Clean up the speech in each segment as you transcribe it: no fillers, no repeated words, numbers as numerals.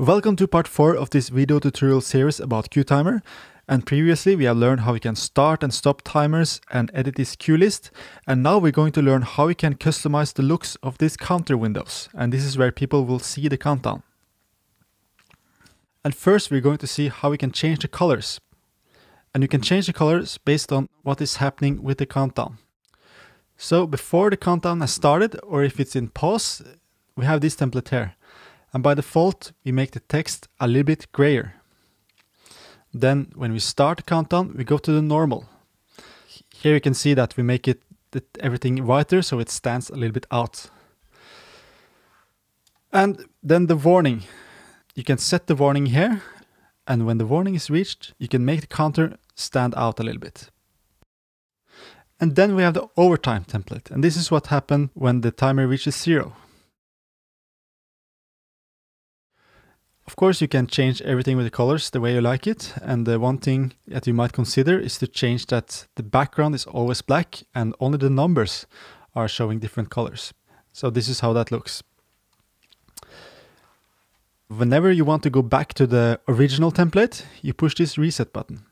Welcome to part 4 of this video tutorial series about CueTimer. And previously we have learned how we can start and stop timers and edit this cue list. And now we're going to learn how we can customize the looks of these counter windows. And this is where people will see the countdown. And first we're going to see how we can change the colors. And you can change the colors based on what is happening with the countdown. So before the countdown has started, or if it's in pause, we have this template here. And by default, we make the text a little bit grayer. Then when we start the countdown, we go to the normal. Here you can see that we make everything whiter so it stands a little bit out. And then the warning. You can set the warning here. And when the warning is reached, you can make the counter stand out a little bit. And then we have the overtime template. And this is what happened when the timer reaches 0. Of course, you can change everything with the colors the way you like it. And the one thing that you might consider is to change that the background is always black and only the numbers are showing different colors. So this is how that looks. Whenever you want to go back to the original template, you push this reset button.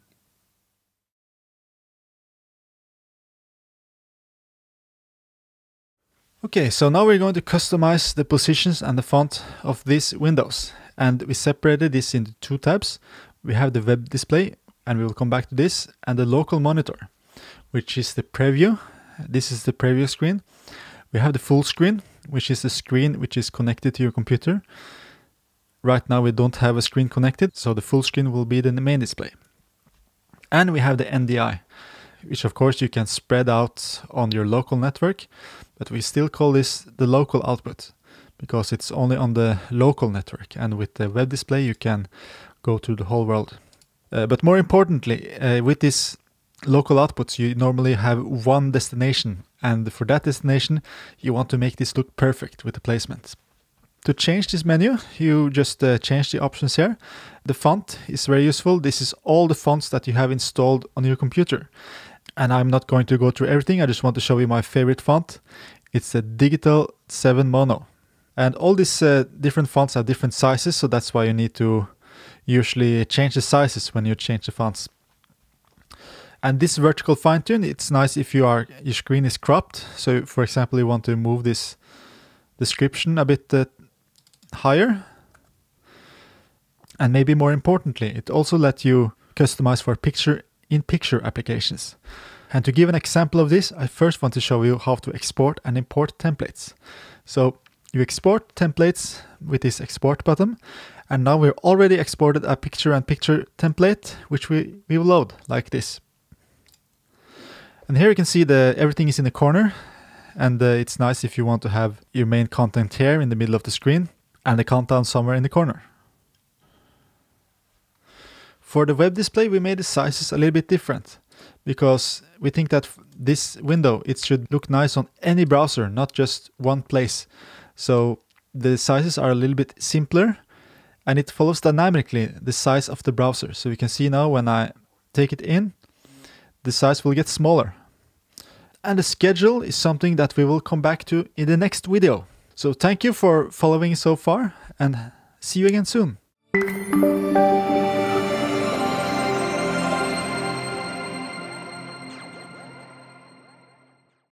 Okay, so now we're going to customize the positions and the font of these windows. And we separated this into 2 tabs. We have the web display, and we will come back to this, and the local monitor, which is the preview. This is the preview screen. We have the full screen, which is the screen which is connected to your computer. Right now we don't have a screen connected, so the full screen will be the main display. And we have the NDI, which of course you can spread out on your local network, but we still call this the local output because it's only on the local network, and with the web display you can go to the whole world. But more importantly, with this local outputs you normally have one destination, and for that destination you want to make this look perfect with the placement. To change this menu, you just change the options here. The font is very useful. This is all the fonts that you have installed on your computer. And I'm not going to go through everything. I just want to show you my favorite font. It's the Digital 7 Mono. And all these different fonts have different sizes, so that's why you need to usually change the sizes when you change the fonts. And this vertical fine tune, it's nice if your screen is cropped. So for example, you want to move this description a bit higher. And maybe more importantly, it also lets you customize for picture-in-picture applications. And to give an example of this, I first want to show you how to export and import templates. So you export templates with this export button, and now we've already exported a picture-in-picture template, which we will load like this. And here you can see everything is in the corner, and it's nice if you want to have your main content here in the middle of the screen and the countdown somewhere in the corner. For the web display, we made the sizes a little bit different because we think that this window, it should look nice on any browser, not just one place. So the sizes are a little bit simpler, and it follows dynamically the size of the browser. So you can see now when I take it in, the size will get smaller. And the schedule is something that we will come back to in the next video. So thank you for following so far, and see you again soon.